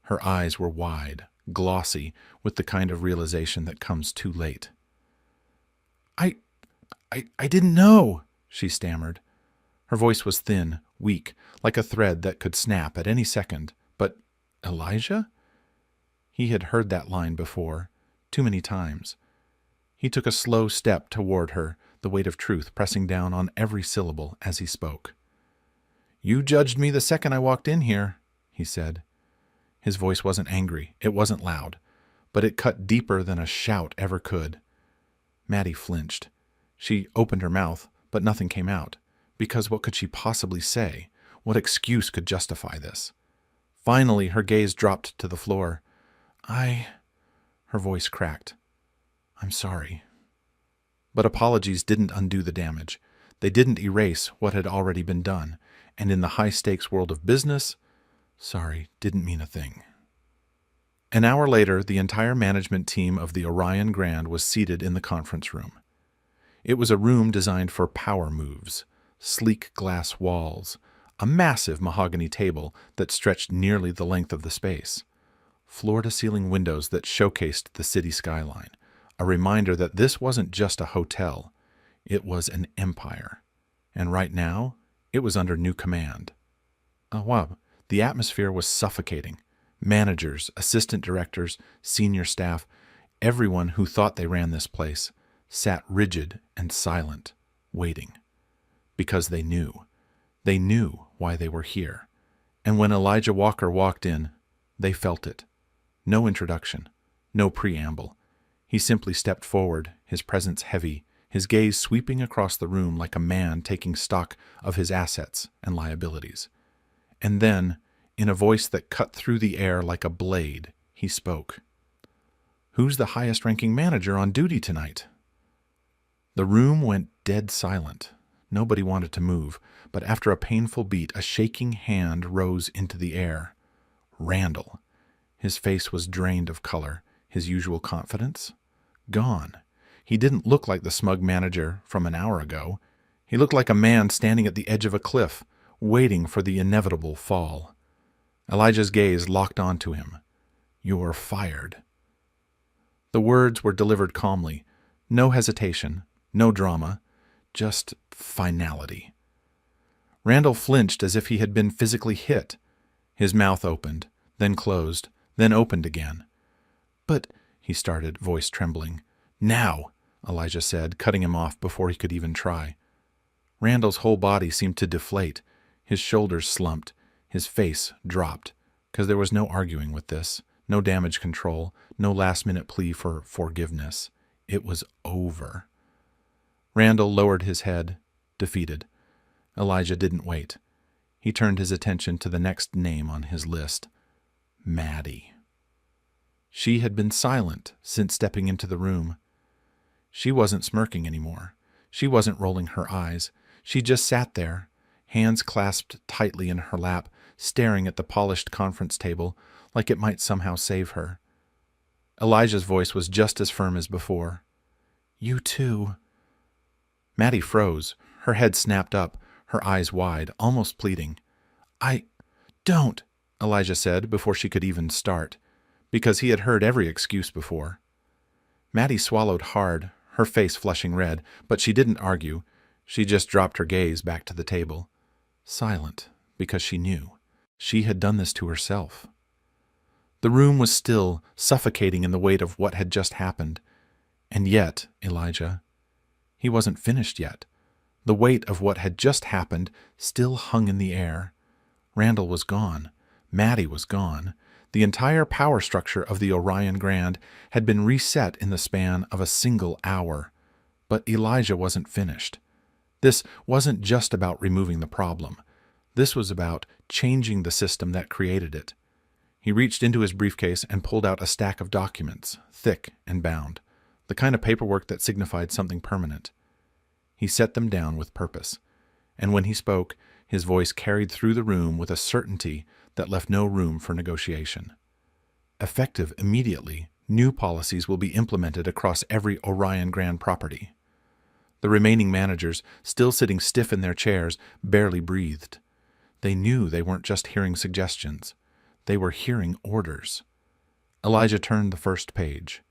Her eyes were wide, glossy, with the kind of realization that comes too late. I didn't know, she stammered. Her voice was thin, weak, like a thread that could snap at any second. But Elijah? He had heard that line before, too many times. He took a slow step toward her, the weight of truth pressing down on every syllable as he spoke. "You judged me the second I walked in here," he said. His voice wasn't angry, it wasn't loud, but it cut deeper than a shout ever could. Maddie flinched. She opened her mouth, but nothing came out, because what could she possibly say? What excuse could justify this? Finally, her gaze dropped to the floor. Her voice cracked. "I'm sorry." But apologies didn't undo the damage. They didn't erase what had already been done, and in the high-stakes world of business, sorry didn't mean a thing. An hour later, the entire management team of the Orion Grand was seated in the conference room. It was a room designed for power moves, sleek glass walls, a massive mahogany table that stretched nearly the length of the space, floor-to-ceiling windows that showcased the city skyline, a reminder that this wasn't just a hotel, it was an empire. And right now, it was under new command. Wow, the atmosphere was suffocating. Managers, assistant directors, senior staff, everyone who thought they ran this place, sat rigid and silent, waiting. Because they knew. They knew why they were here. And when Elijah Walker walked in, they felt it. No introduction, no preamble. He simply stepped forward, his presence heavy, his gaze sweeping across the room like a man taking stock of his assets and liabilities. And then, in a voice that cut through the air like a blade, he spoke. "Who's the highest-ranking manager on duty tonight?" The room went dead silent. Nobody wanted to move, but after a painful beat, a shaking hand rose into the air. Randall. His face was drained of color, his usual confidence gone. He didn't look like the smug manager from an hour ago. He looked like a man standing at the edge of a cliff, waiting for the inevitable fall. Elijah's gaze locked onto him. "You're fired." The words were delivered calmly. No hesitation, no drama, just finality. Randall flinched as if he had been physically hit. His mouth opened, then closed, then opened again. "But," he started, voice trembling. "Now," Elijah said, cutting him off before he could even try. Randall's whole body seemed to deflate. His shoulders slumped. His face dropped, because there was no arguing with this, no damage control, no last-minute plea for forgiveness. It was over. Randall lowered his head, defeated. Elijah didn't wait. He turned his attention to the next name on his list. Maddie. She had been silent since stepping into the room. She wasn't smirking anymore. She wasn't rolling her eyes. She just sat there, hands clasped tightly in her lap, staring at the polished conference table like it might somehow save her. Elijah's voice was just as firm as before. "You too." Maddie froze. Her head snapped up, her eyes wide, almost pleading. "I don't," Elijah said before she could even start, because he had heard every excuse before. Maddie swallowed hard, her face flushing red, but she didn't argue. She just dropped her gaze back to the table. Silent, because she knew. She had done this to herself. The room was still, suffocating in the weight of what had just happened. And yet, Elijah, he wasn't finished yet. The weight of what had just happened still hung in the air. Randall was gone. Maddie was gone. The entire power structure of the Orion Grand had been reset in the span of a single hour. But Elijah wasn't finished. This wasn't just about removing the problem. This was about changing the system that created it. He reached into his briefcase and pulled out a stack of documents, thick and bound, the kind of paperwork that signified something permanent. He set them down with purpose, and when he spoke, his voice carried through the room with a certainty that left no room for negotiation. Effective immediately, new policies will be implemented across every Orion Grand property. The remaining managers, still sitting stiff in their chairs, barely breathed. They knew they weren't just hearing suggestions. They were hearing orders. Elijah turned the first page.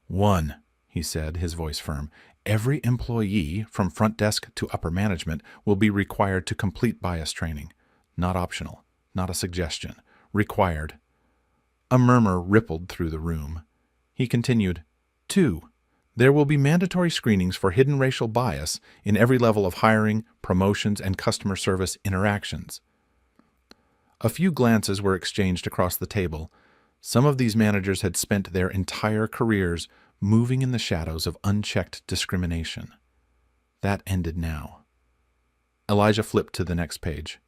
1, he said, his voice firm. Every employee, from front desk to upper management, will be required to complete bias training. Not optional, not a suggestion. Required. A murmur rippled through the room. He continued, 2, there will be mandatory screenings for hidden racial bias in every level of hiring, promotions, and customer service interactions. A few glances were exchanged across the table. Some of these managers had spent their entire careers moving in the shadows of unchecked discrimination. That ended now. Elijah flipped to the next page.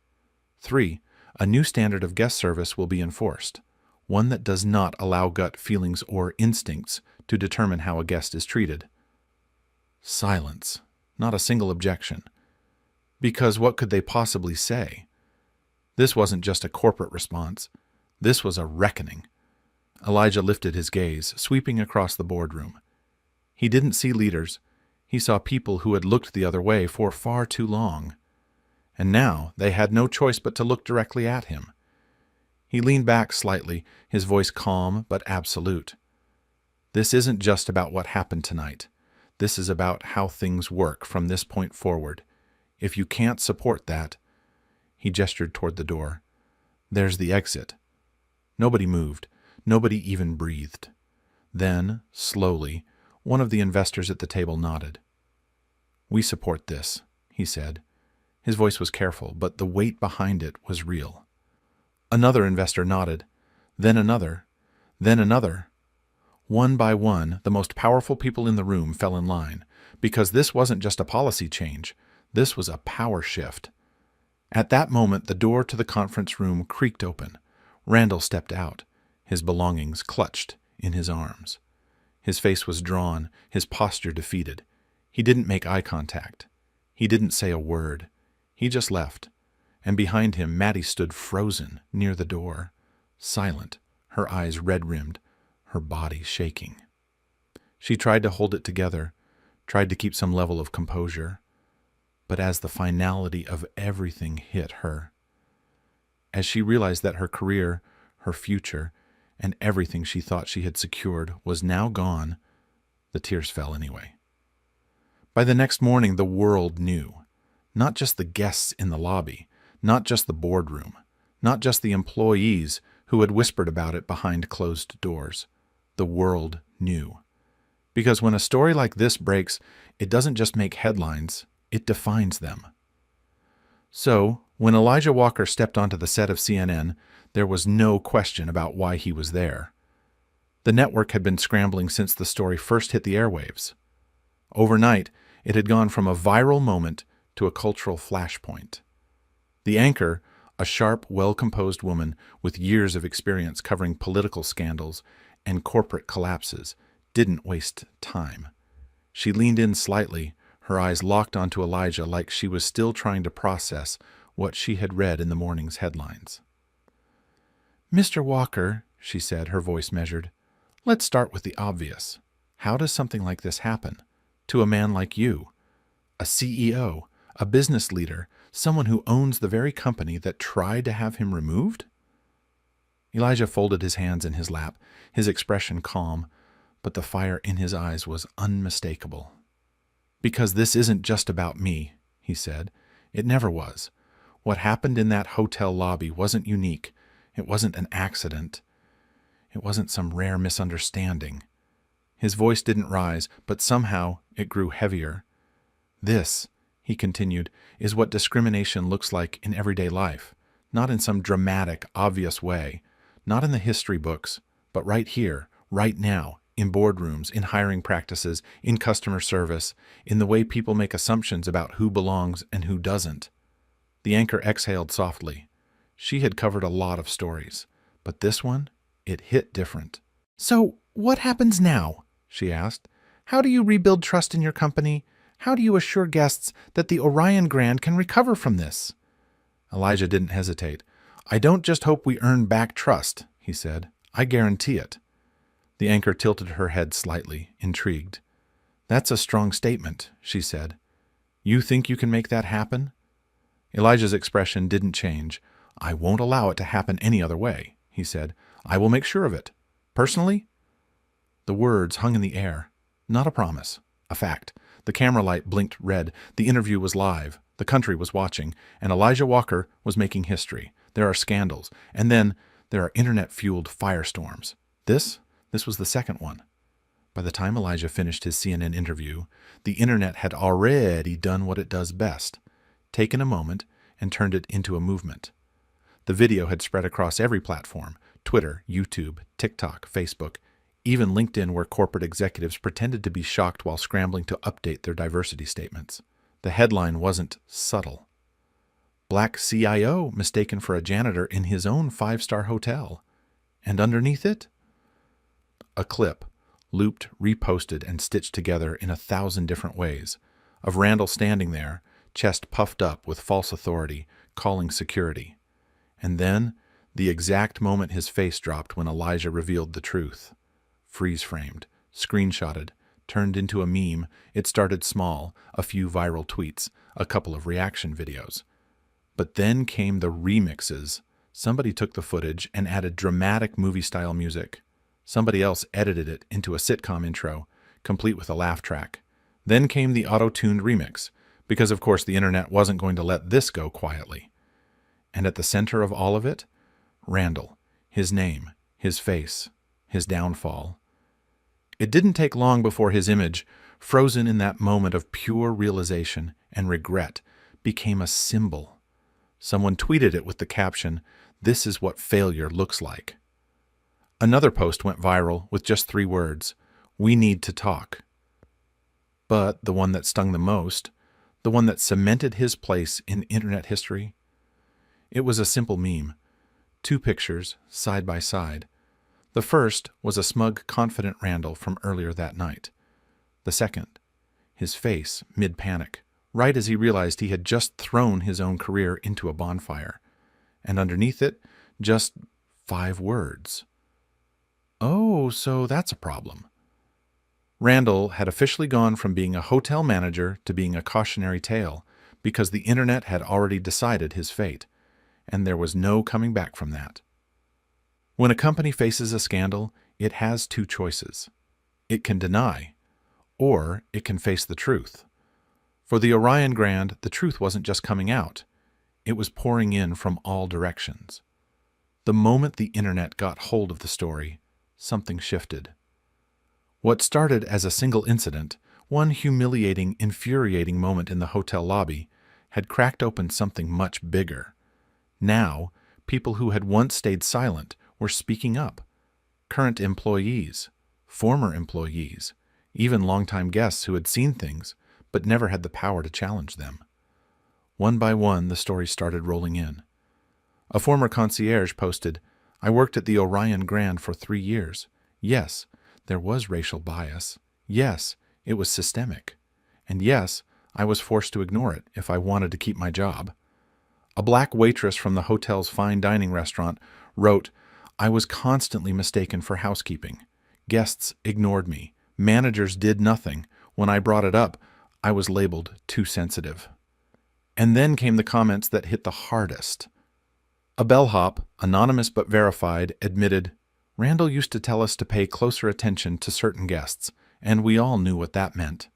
3, a new standard of guest service will be enforced, one that does not allow gut feelings or instincts to determine how a guest is treated. Silence. Not a single objection. Because what could they possibly say? This wasn't just a corporate response. This was a reckoning. Elijah lifted his gaze, sweeping across the boardroom. He didn't see leaders. He saw people who had looked the other way for far too long. And now they had no choice but to look directly at him. He leaned back slightly, his voice calm but absolute. This isn't just about what happened tonight. This is about how things work from this point forward. If you can't support that, he gestured toward the door, there's the exit. Nobody moved. Nobody even breathed. Then, slowly, one of the investors at the table nodded. We support this, he said. His voice was careful, but the weight behind it was real. Another investor nodded, then another, then another. One by one, the most powerful people in the room fell in line, because this wasn't just a policy change. This was a power shift. At that moment, the door to the conference room creaked open. Randall stepped out, his belongings clutched in his arms. His face was drawn, his posture defeated. He didn't make eye contact. He didn't say a word. He just left. And behind him, Maddie stood frozen near the door, silent, her eyes red-rimmed, her body shaking. She tried to hold it together, tried to keep some level of composure. But as the finality of everything hit her, as she realized that her career, her future, and everything she thought she had secured was now gone, the tears fell anyway. By the next morning, the world knew. Not just the guests in the lobby, not just the boardroom, not just the employees who had whispered about it behind closed doors. The world knew. Because when a story like this breaks, it doesn't just make headlines, it defines them. So, when Elijah Walker stepped onto the set of CNN, there was no question about why he was there. The network had been scrambling since the story first hit the airwaves. Overnight, it had gone from a viral moment to a cultural flashpoint. The anchor, a sharp, well-composed woman with years of experience covering political scandals and corporate collapses, didn't waste time. She leaned in slightly, her eyes locked onto Elijah like she was still trying to process what she had read in the morning's headlines. Mr. Walker, she said, her voice measured, let's start with the obvious. How does something like this happen? To a man like you, a CEO, a business leader, someone who owns the very company that tried to have him removed? Elijah folded his hands in his lap, his expression calm, but the fire in his eyes was unmistakable. Because this isn't just about me, he said. It never was. What happened in that hotel lobby wasn't unique. It wasn't an accident. It wasn't some rare misunderstanding. His voice didn't rise, but somehow it grew heavier. This he continued, is what discrimination looks like in everyday life. Not in some dramatic, obvious way. Not in the history books, but right here, right now, in boardrooms, in hiring practices, in customer service, in the way people make assumptions about who belongs and who doesn't. The anchor exhaled softly. She had covered a lot of stories, but this one, it hit different. "So, what happens now?" she asked. "How do you rebuild trust in your company? How do you assure guests that the Orion Grand can recover from this?" Elijah didn't hesitate. "I don't just hope we earn back trust," he said. "I guarantee it." The anchor tilted her head slightly, intrigued. "That's a strong statement," she said. "You think you can make that happen?" Elijah's expression didn't change. "I won't allow it to happen any other way," he said. "I will make sure of it. Personally?" The words hung in the air. Not a promise. A fact. The camera light blinked red. The interview was live. The country was watching. And Elijah Walker was making history. There are scandals. And then there are internet-fueled firestorms. This was the second one. By the time Elijah finished his CNN interview, the internet had already done what it does best. Taken a moment and turned it into a movement. The video had spread across every platform: Twitter, YouTube, TikTok, Facebook, even LinkedIn, where corporate executives pretended to be shocked while scrambling to update their diversity statements. The headline wasn't subtle. "Black CIO mistaken for a janitor in his own five-star hotel." And underneath it, a clip, looped, reposted, and stitched together in 1,000 different ways, of Randall standing there, chest puffed up with false authority, calling security. And then, the exact moment his face dropped when Elijah revealed the truth. Freeze-framed, screenshotted, turned into a meme. It started small, a few viral tweets, a couple of reaction videos. But then came the remixes. Somebody took the footage and added dramatic movie-style music. Somebody else edited it into a sitcom intro, complete with a laugh track. Then came the auto-tuned remix, because of course the internet wasn't going to let this go quietly. And at the center of all of it, Randall, his name, his face, his downfall. It didn't take long before his image, frozen in that moment of pure realization and regret, became a symbol. Someone tweeted it with the caption, "This is what failure looks like." Another post went viral with just 3 words, "We need to talk." But the one that stung the most, the one that cemented his place in internet history, it was a simple meme. 2 pictures, side by side. The first was a smug, confident Randall from earlier that night. The second, his face mid-panic, right as he realized he had just thrown his own career into a bonfire. And underneath it, just 5 words. "Oh, so that's a problem." Randall had officially gone from being a hotel manager to being a cautionary tale, because the internet had already decided his fate, and there was no coming back from that. When a company faces a scandal, it has 2 choices. It can deny, or it can face the truth. For the Orion Grand, the truth wasn't just coming out. It was pouring in from all directions. The moment the internet got hold of the story, something shifted. What started as a single incident, one humiliating, infuriating moment in the hotel lobby, had cracked open something much bigger. Now, people who had once stayed silent were speaking up. Current employees, former employees, even longtime guests who had seen things but never had the power to challenge them. One by one, the stories started rolling in. A former concierge posted, "I worked at the Orion Grand for 3 years. Yes, there was racial bias. Yes, it was systemic. And yes, I was forced to ignore it if I wanted to keep my job." A black waitress from the hotel's fine dining restaurant wrote, "I was constantly mistaken for housekeeping. Guests ignored me. Managers did nothing. When I brought it up, I was labeled too sensitive." And then came the comments that hit the hardest. A bellhop, anonymous but verified, admitted, "Randall used to tell us to pay closer attention to certain guests, and we all knew what that meant."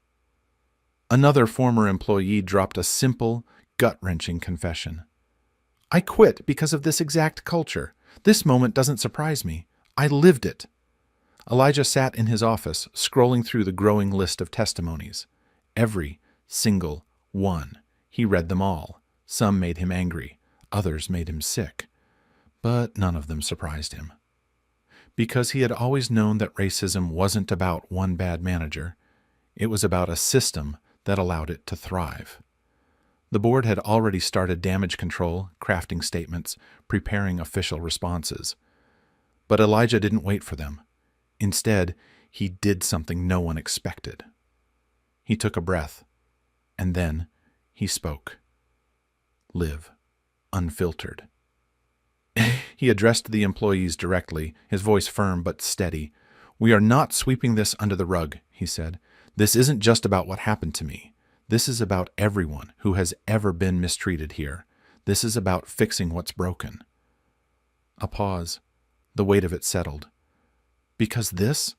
Another former employee dropped a simple, gut-wrenching confession. "I quit because of this exact culture. This moment doesn't surprise me. I lived it." Elijah sat in his office, scrolling through the growing list of testimonies. Every single One. He read them all. Some made him angry. Others made him sick. But none of them surprised him. Because he had always known that racism wasn't about one bad manager. It was about a system that allowed it to thrive. The board had already started damage control, crafting statements, preparing official responses. But Elijah didn't wait for them. Instead, he did something no one expected. He took a breath, and then he spoke. Live, unfiltered. He addressed the employees directly, his voice firm but steady. "We are not sweeping this under the rug," he said. "This isn't just about what happened to me. This is about everyone who has ever been mistreated here. This is about fixing what's broken." A pause. The weight of it settled. Because this?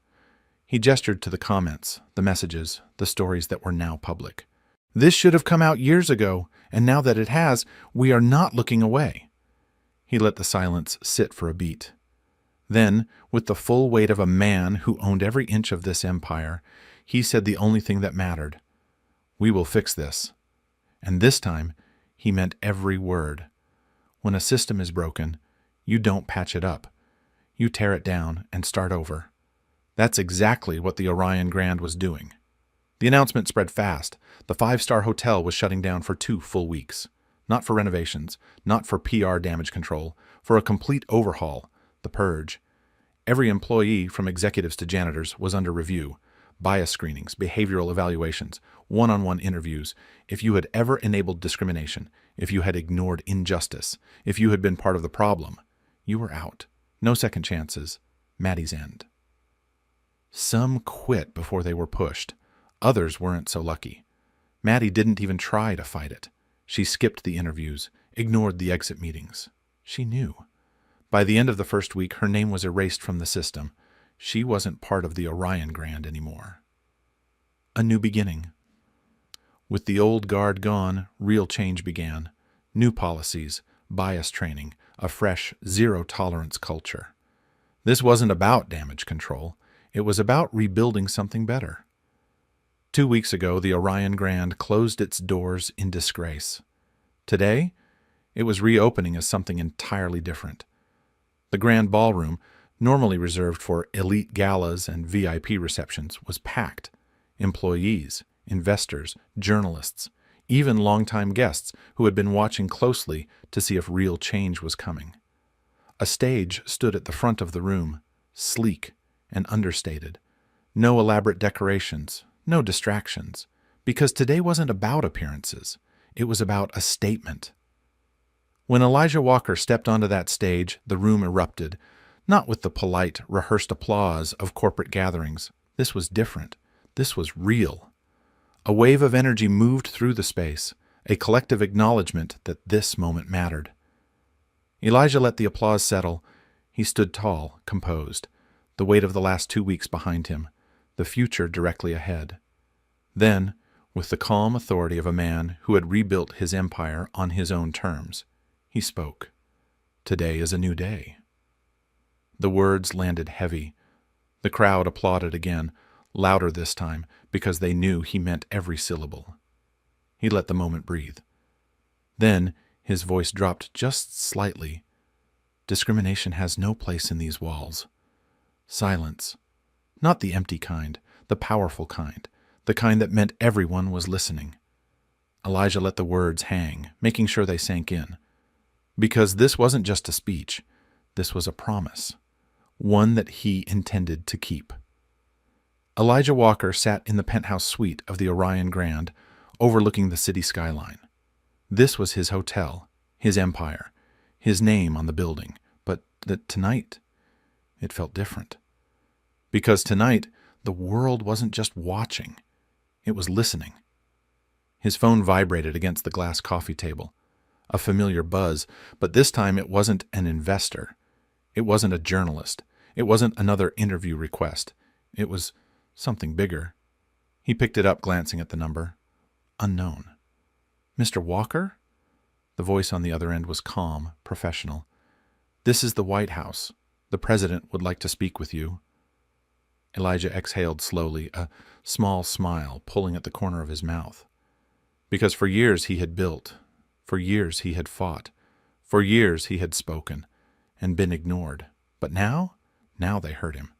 He gestured to the comments, the messages, the stories that were now public. "This should have come out years ago, and now that it has, we are not looking away." He let the silence sit for a beat. Then, with the full weight of a man who owned every inch of this empire, he said the only thing that mattered. "We will fix this." And this time, he meant every word. When a system is broken, you don't patch it up. You tear it down and start over. That's exactly what the Orion Grand was doing. The announcement spread fast. The 5-star hotel was shutting down for 2 full weeks. Not for renovations, not for PR damage control, for a complete overhaul, the purge. Every employee, from executives to janitors, was under review. Bias screenings, behavioral evaluations, one-on-one interviews. If you had ever enabled discrimination, if you had ignored injustice, if you had been part of the problem, you were out. No second chances. Maddie's end. Some quit before they were pushed. Others weren't so lucky. Maddie didn't even try to fight it. She skipped the interviews, ignored the exit meetings. She knew. By the end of the first week, her name was erased from the system. She wasn't part of the Orion Grand anymore. A new beginning. With the old guard gone, real change began. New policies, bias training, a fresh, zero-tolerance culture. This wasn't about damage control. It was about rebuilding something better. 2 weeks ago, the Orion Grand closed its doors in disgrace. Today, it was reopening as something entirely different. The Grand Ballroom, normally reserved for elite galas and VIP receptions, was packed. Employees, investors, journalists, even longtime guests who had been watching closely to see if real change was coming. A stage stood at the front of the room, sleek and understated. No elaborate decorations, no distractions, because today wasn't about appearances. It was about a statement. When Elijah Walker stepped onto that stage, the room erupted, not with the polite, rehearsed applause of corporate gatherings. This was different. This was real. A wave of energy moved through the space, a collective acknowledgement that this moment mattered. Elijah let the applause settle. He stood tall, composed, the weight of the last 2 weeks behind him, the future directly ahead. Then, with the calm authority of a man who had rebuilt his empire on his own terms, he spoke. "Today is a new day." The words landed heavy. The crowd applauded again, louder this time, because they knew he meant every syllable. He let the moment breathe. Then his voice dropped just slightly. "Discrimination has no place in these walls. Silence. Not the empty kind, the powerful kind, the kind that meant everyone was listening." Elijah let the words hang, making sure they sank in. Because this wasn't just a speech. This was a promise. One that he intended to keep. Elijah Walker sat in the penthouse suite of the Orion Grand, overlooking the city skyline. This was his hotel, his empire, his name on the building. But tonight, it felt different. Because tonight, the world wasn't just watching. It was listening. His phone vibrated against the glass coffee table. A familiar buzz, but this time it wasn't an investor. It wasn't a journalist. It wasn't another interview request. It was something bigger. He picked it up, glancing at the number. Unknown. "Mr. Walker?" The voice on the other end was calm, professional. "This is the White House. The president would like to speak with you." Elijah exhaled slowly, a small smile pulling at the corner of his mouth. Because for years he had built, for years he had fought, for years he had spoken, and been ignored. But now they heard him.